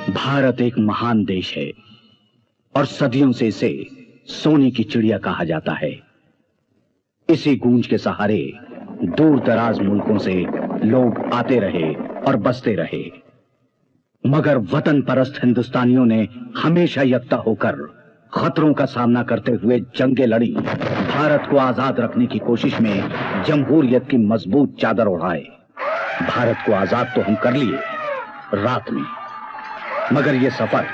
भारत एक महान देश है और सदियों से इसे सोने की चिड़िया कहा जाता है। इसी गूंज के सहारे दूर दराज मुल्कों से लोग आते रहे और बसते रहे, मगर वतन परस्त हिंदुस्तानियों ने हमेशा यकता होकर खतरों का सामना करते हुए जंगें लड़ी, भारत को आजाद रखने की कोशिश में जमहूरियत की मजबूत चादर ओढ़ाए। भारत को आजाद तो हम कर लिए रात में, मगर यह सफर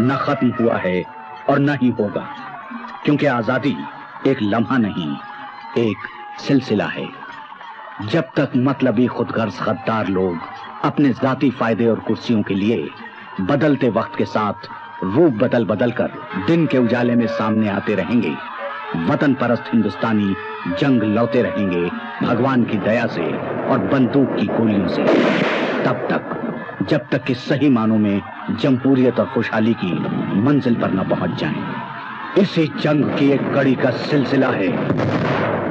न खत्म हुआ है और न ही होगा, क्योंकि आजादी एक लम्हा नहीं, एक सिलसिला है। जब तक मतलबी खुदगर्ज गद्दार लोग अपने जाती फायदे और कुर्सियों के लिए बदलते वक्त के साथ रूप बदल बदल कर दिन के उजाले में सामने आते रहेंगे, वतन परस्त हिंदुस्तानी जंग लौटे रहेंगे भगवान की दया से और बंदूक की गोलियों से, तब तक जब तक कि सही मानों में जमहूरियत और खुशहाली की मंजिल पर न पहुंच जाएं। इसी जंग की एक कड़ी का सिलसिला है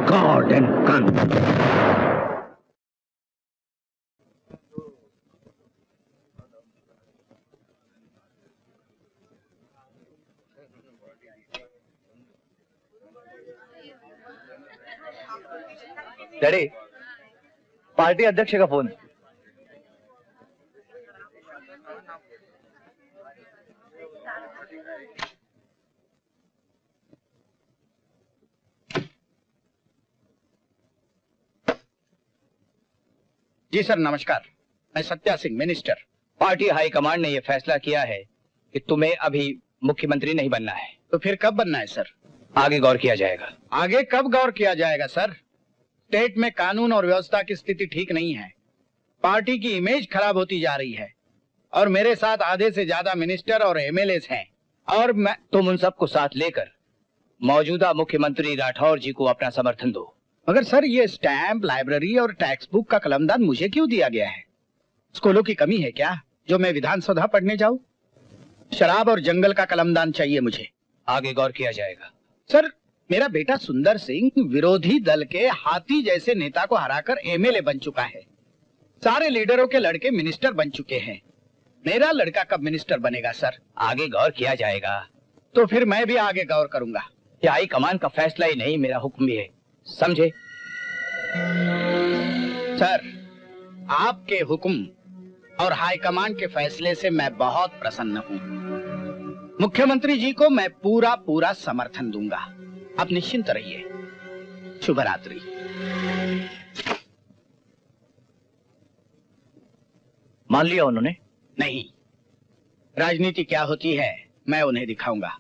God and gun. Daddy, party अध्यक्ष का फोन। जी सर, नमस्कार। मैं Satya Singh, minister. Party high command ने यह फैसला किया है कि तुम्हें अभी मुख्यमंत्री नहीं बनना है। तो फिर कब बनना है सर? आगे गौर किया जाएगा। आगे कब गौर किया जाएगा सर? स्टेट में कानून और व्यवस्था की स्थिति ठीक नहीं है, पार्टी की इमेज खराब होती जा रही है और मेरे साथ आधे से ज्यादा मिनिस्टर और एमएलए हैं और मैं। तुम उन सबको साथ लेकर मौजूदा मुख्यमंत्री राठौर जी को अपना समर्थन दो। मगर सर, ये स्टैंप, लाइब्रेरी और टैक्स बुक का कलमदान मुझे क्यों दिया गया है? स्कूलों की कमी है क्या जो मैं विधानसभा पढ़ने जाऊं? शराब और जंगल का कलमदान चाहिए मुझे। आगे गौर किया जाएगा। सर, मेरा बेटा सुंदर सिंह विरोधी दल के हाथी जैसे नेता को हराकर एमएलए बन चुका है। सारे लीडरों के लड़के मिनिस्टर बन चुके हैं। मेरा लड़का कब मिनिस्टर बनेगा सर? आगे गौर किया जाएगा। तो फिर मैं भी आगे गौर करूंगा। यह हाई कमान का फैसला ही नहीं, मेरा हुक्म भी है, समझे? सर, आपके हुक्म और हाईकमान के फैसले से मैं बहुत प्रसन्न हूँ। मुख्यमंत्री जी को मैं पूरा पूरा समर्थन दूंगा। आप निश्चिंत रहिए। शुभ रात्रि। मान लिया उन्होंने? नहीं, राजनीति क्या होती है मैं उन्हें दिखाऊंगा।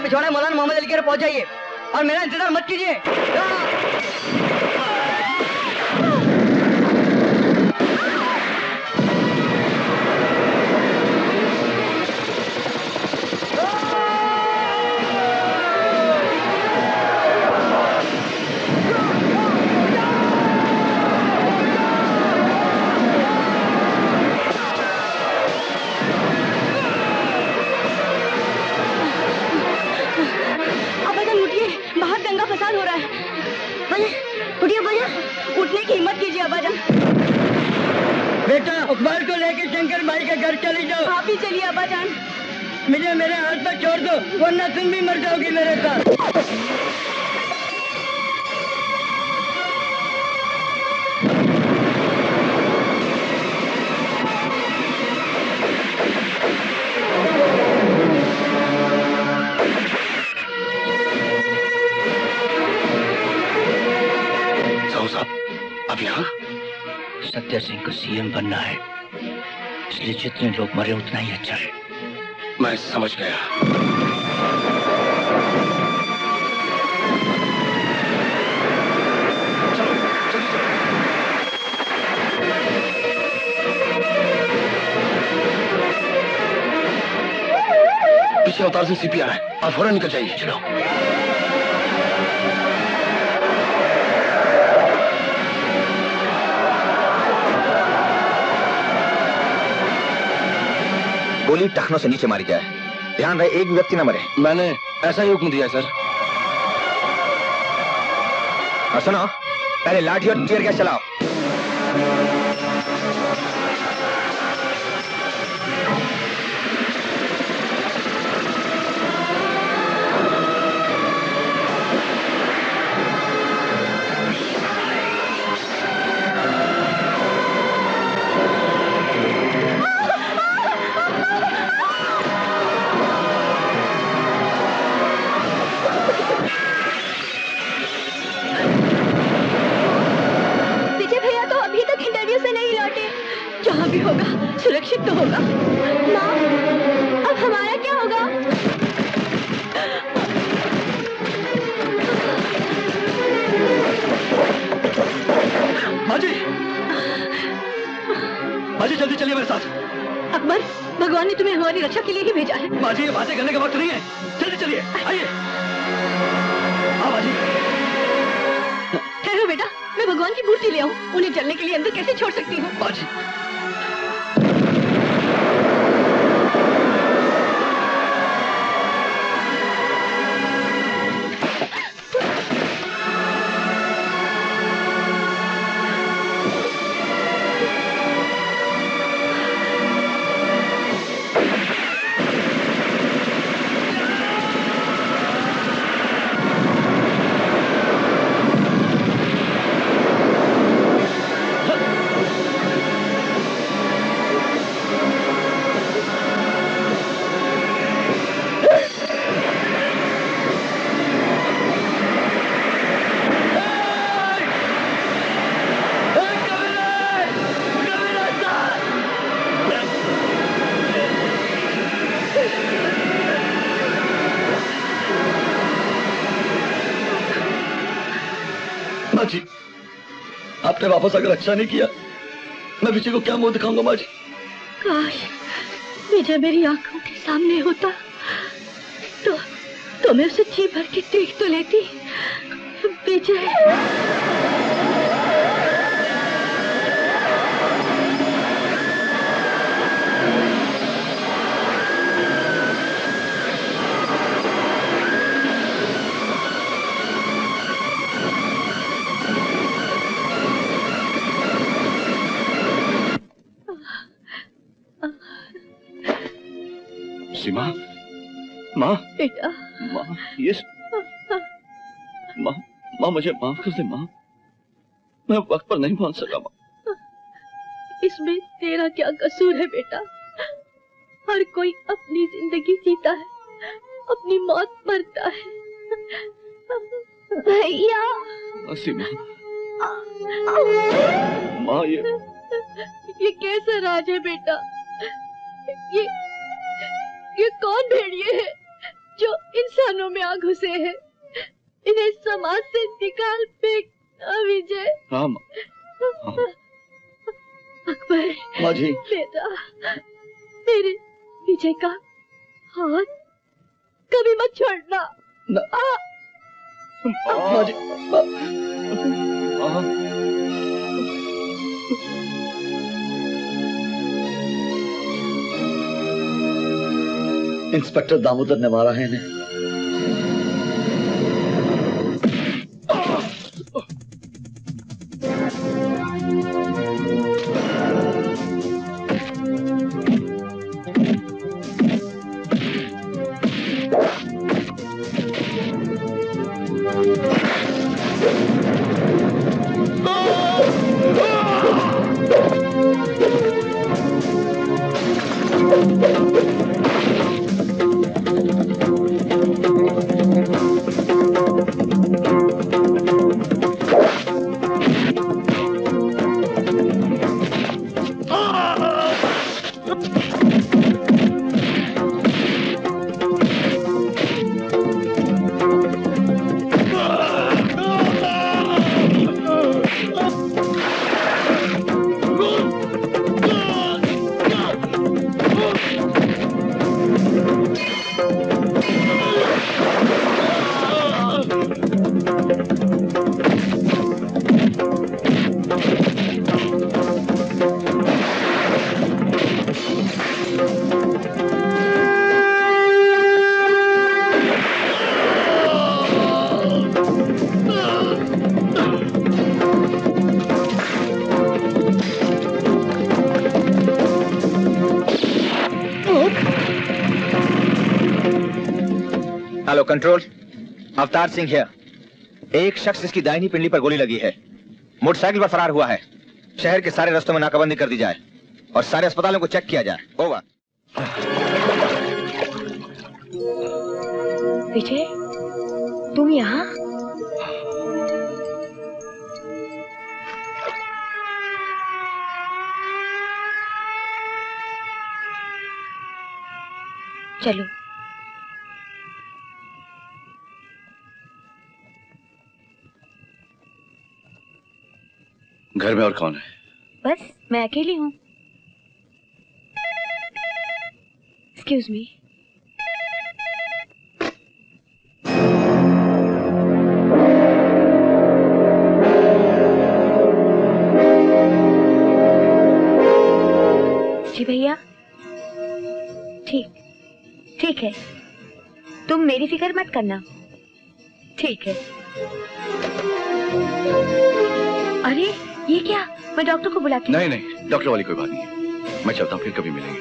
पिछवाड़े मौलाना मोहम्मद अली के पहुंच जाइए और मेरा इंतजार मत कीजिए। बाहर दंगा फसाद हो रहा है। उठिए भैया, उठने की हिम्मत कीजिए अब्बाजान। बेटा अखबार को लेकर शंकर भाई के घर चली जाओ। आप ही चलिए अब्बाजान। मुझे मेरे हाथ पर छोड़ दो, वरना तुम भी मर जाओगी मेरे साथ। अब यहाँ सत्या सिंह को सीएम बनना है, इसलिए जितने लोग मरे उतना ही अच्छा है। मैं समझ गया। चलो जल्दी चलो। पीछे अवतार से सीपी आ रहा है, आप फौरन निकल जाइए। चलो। गोली टखनों से नीचे मारी जाए, ध्यान रहे एक भी व्यक्ति न मरे। मैंने ऐसा ही हुक्म दिया है सर। और सुनो, पहले लाठी और टीयर गैस चलाओ। सुरक्षित तो होगा। माँ, अब हमारा क्या होगा? माँ जी जल्दी चलिए मेरे साथ। अकबर, भगवान ने तुम्हें हमारी रक्षा के लिए ही भेजा है। माँ जी ये बातें करने का वक्त नहीं है, जल्दी चलिए, आइए। हाँ माँ जी। ठहरो बेटा, मैं भगवान की मूर्ति ले आऊं। उन्हें चलने के लिए अंदर कैसे छोड़ सकती हूँ? माँ जी माँ जी, आपने वापस अगर अच्छा नहीं किया, मैं विजय को क्या मुंह दिखाऊंगा माँ जी? काश विजय मेरी आंखों के सामने होता तो मैं उसे जी भर के देख तो लेती। विजय सीमा, माँ, बेटा, माँ, ये माँ मुझे माफ कर दे माँ, मैं वक्त पर नहीं पहुंच सका माँ। इसमें तेरा क्या कसूर है बेटा? हर कोई अपनी जिंदगी जीता है, अपनी मौत मरता है। भैया, सीमा, माँ ये कैसा राज है बेटा? ये कौन भेड़िए है जो इंसानों में आ घुसे हैं? इन्हें समाज से निकाल फेंक विजय। हाँ माँ। हाँ। अकबर, माँ जी, बेटा, मेरे विजय का हाथ कभी मत छोड़ना। माँ जी, माँ। इंस्पेक्टर दामोदर ने मारा है इन्हें। Hello control, Avtar Singh here. एक शख्स जिसकी दाहिनी पिंडली पर गोली लगी है मोटरसाइकिल पर फरार हुआ है। शहर के सारे रास्तों में नाकाबंदी कर दी जाए और सारे अस्पतालों को चेक किया जाए। ओवर। विजय, तुम यहाँ? चलो। घर में और कौन है? बस मैं अकेली हूँ। Excuse me. जी भैया। ठीक है, तुम मेरी फिक्र मत करना। ठीक है। अरे ये क्या? मैं डॉक्टर को बुलाती हूँ। नहीं, डॉक्टर वाली कोई बात नहीं है। मैं चलता हूँ, फिर कभी मिलेंगे।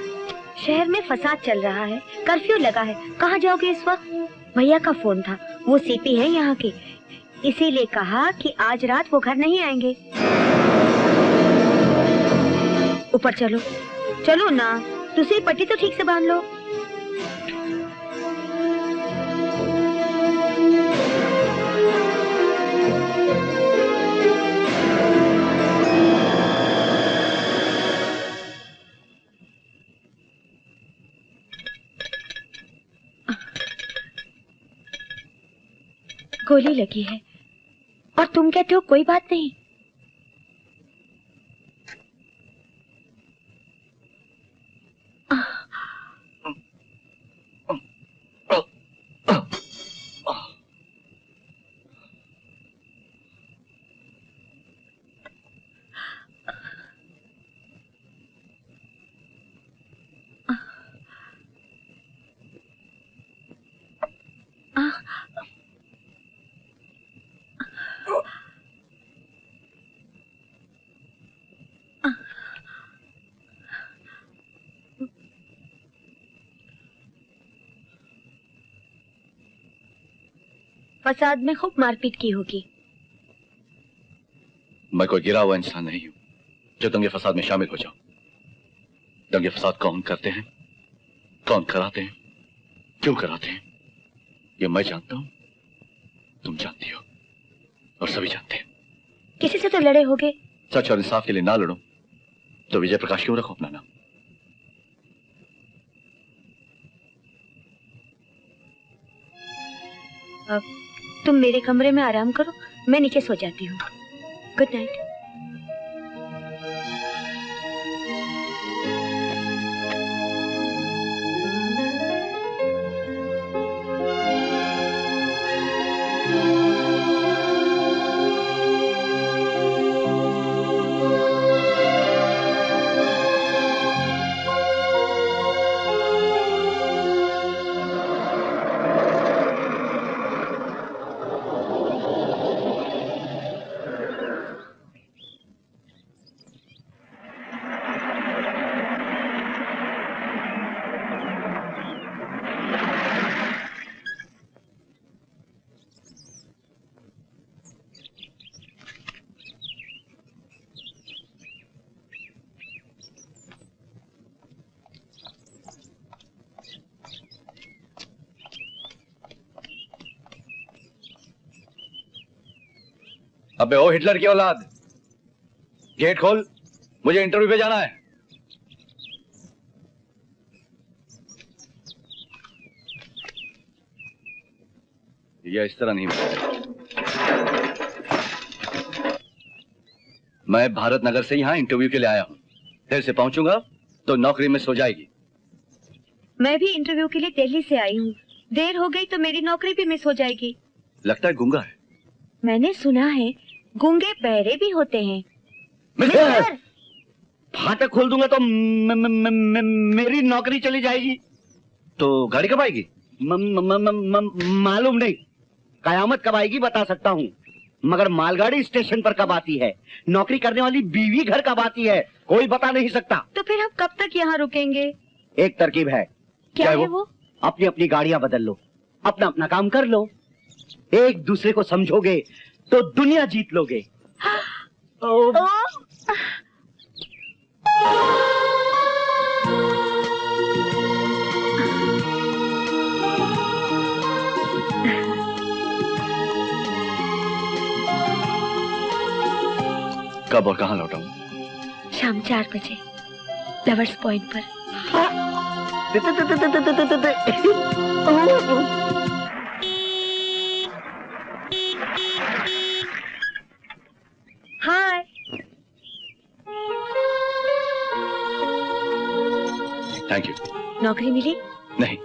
शहर में फसाद चल रहा है, कर्फ्यू लगा है, कहाँ जाओगे इस वक्त? भैया का फोन था, वो सीपी है यहाँ के, इसीलिए कहा कि आज रात वो घर नहीं आएंगे। ऊपर चलो ना, दूसरी पट्टी तो ठीक से बांध लो। गोली लगी है और तुम कहते हो कोई बात नहीं। फसाद में खूब मारपीट की होगी। मैं कोई गिरा हुआ इंसान नहीं हूं जो दंगे फसाद में शामिल हो जाऊं। दंगे फसाद कौन करते हैं, कौन कराते हैं, क्यों कराते हैं, ये मैं जानता हूं, तुम जानती हो और सभी जानते हैं। किसी से तो लड़े होगे। सच और इंसाफ के लिए ना लड़ो तो विजय प्रकाश क्यों रखो अपना नाम? अब तुम मेरे कमरे में आराम करो, मैं नीचे सो जाती हूँ। Good night. अबे ओ हिटलर की औलाद, गेट खोल, मुझे इंटरव्यू पे जाना है। यह इस तरह नहीं होता। मैं भारत नगर से यहाँ इंटरव्यू के लिए आया हूँ। देर से पहुंचूंगा तो नौकरी मिस हो जाएगी। मैं भी इंटरव्यू के लिए दिल्ली से आई हूँ, देर हो गई तो मेरी नौकरी भी मिस हो जाएगी। लगता है गूंगा है। मैंने सुना है गूंगे बहरे भी होते हैं। मिस्टर, फाटक खोल दूंगा तो मेरी नौकरी चली जाएगी। तो गाड़ी कब आएगी? मालूम नहीं, कयामत कब आएगी बता सकता हूँ, मगर मालगाड़ी स्टेशन पर कब आती है, नौकरी करने वाली बीवी घर कब आती है, कोई बता नहीं सकता। तो फिर हम कब तक यहाँ रुकेंगे? एक तरकीब है। क्या है वो? अपनी अपनी गाड़ियाँ बदल लो, अपना अपना काम कर लो। एक दूसरे को समझोगे तो दुनिया जीत लोगे। कब और कहाँ लौटाऊं? शाम 4 बजे लवर्स पॉइंट पर। हाय। Thank you. नौकरी मिली? नहीं,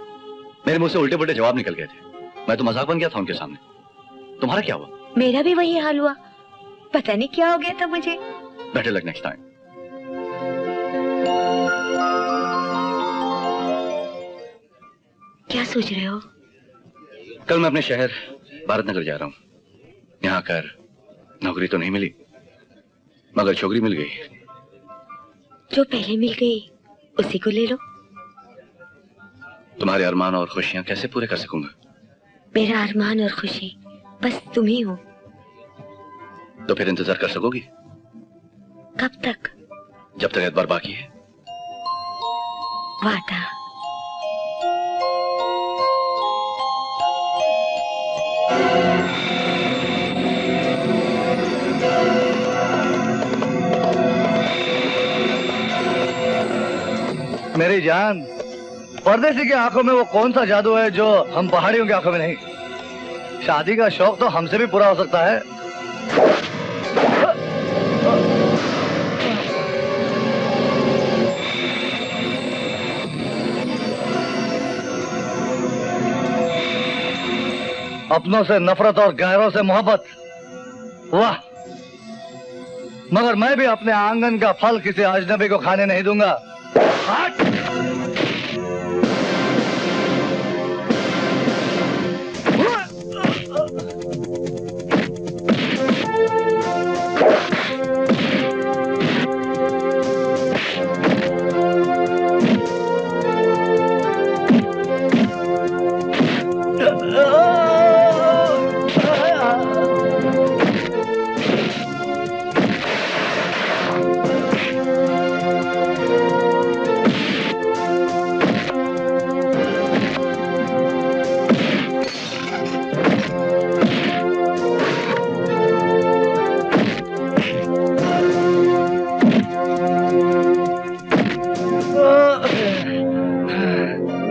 मेरे मुंह से उल्टे पुल्टे जवाब निकल गए थे। मैं तो मजाक बन गया था उनके सामने। तुम्हारा क्या हुआ? मेरा भी वही हाल हुआ, पता नहीं क्या हो गया था मुझे। Better luck next time. क्या सोच रहे हो? कल मैं अपने शहर भारत नगर जा रहा हूँ। यहाँ कर नौकरी तो नहीं मिली, मगर छोकरी मिल गई। जो पहले मिल गई उसी को ले लो। तुम्हारे अरमान और खुशियाँ कैसे पूरे कर सकूंगा? मेरा अरमान और खुशी बस तुम ही हो। तो फिर इंतजार कर सकोगी? कब तक? जब तक एतबार बाकी है। वादा। मेरी जान, परदेसी की आंखों में वो कौन सा जादू है जो हम पहाड़ियों की आंखों में नहीं? शादी का शौक तो हमसे भी पूरा हो सकता है। अपनों से नफरत और गैरों से मोहब्बत, वाह! मगर मैं भी अपने आंगन का फल किसी अजनबी को खाने नहीं दूंगा।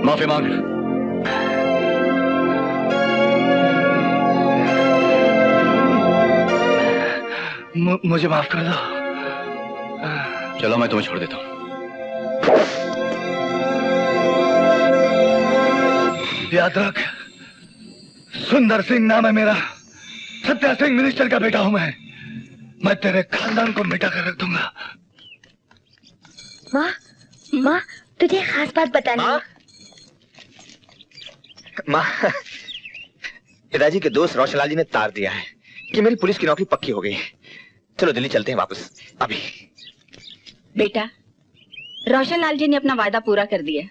माफी मांग। मुझे माफ कर दो। चलो मैं तुम्हें छोड़ देता हूँ। याद रख, सुंदर सिंह नाम है मेरा। सत्या सिंह मिनिस्टर का बेटा हूं मैं तेरे खानदान को मिटा कर रख दूंगा। माँ, माँ, तुझे एक खास बात बतानी है। माँ, पिताजी के दोस्त रोशनलाल जी ने तार दिया है कि मेरी पुलिस की नौकरी पक्की हो गई। चलो दिल्ली चलते हैं वापस अभी। बेटा, रोशनलाल जी ने अपना वादा पूरा कर दिया।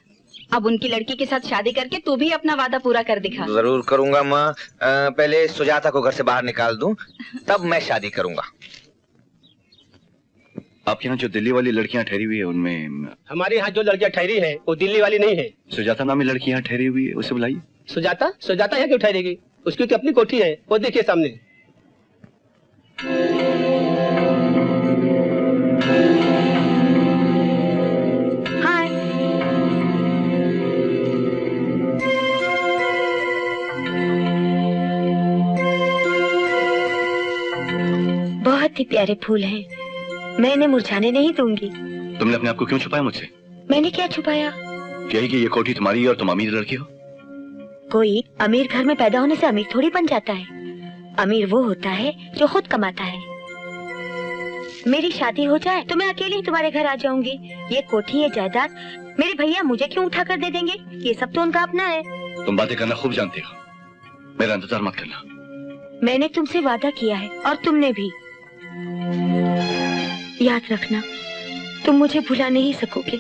अब उनकी लड़की के साथ शादी करके तू भी अपना वादा पूरा कर दिखा। जरूर करूंगा माँ। पहले सुजाता को घर से बाहर निकाल दूं, तब मैं शादी करूंगा। आपके यहाँ जो दिल्ली वाली लड़कियां ठहरी हुई है उनमें? हमारे यहाँ जो लड़कियां ठहरी है वो दिल्ली वाली नहीं है। सुजाता नामी लड़की यहाँ ठहरी हुई है, उसे बुलाइए। सुजाता? सुजाता यहाँ क्यों ठहरेगी? उसकी तो अपनी कोठी है, वो देखिए सामने। हाय। बहुत ही प्यारे फूल हैं, मैं इन्हें मुरझाने नहीं दूंगी। तुमने अपने आप को क्यों छुपाया मुझसे? मैंने क्या छुपाया? यही कि ये कोठी तुम्हारी है और तुम अमीर लड़की हो। कोई अमीर घर में पैदा होने से अमीर थोड़ी बन जाता है। अमीर वो होता है जो खुद कमाता है। मेरी शादी हो जाए तो मैं अकेले ही तुम्हारे घर आ जाऊंगी। ये कोठी, ये जायदाद मेरे भैया मुझे क्यों उठा कर दे देंगे? ये सब तो उनका अपना है। तुम बातें करना खूब जानती हो, मेरा इंतजार मत करना। मैंने तुमसे वादा किया है और तुमने भी। याद रखना, तुम मुझे भुला नहीं सकोगे।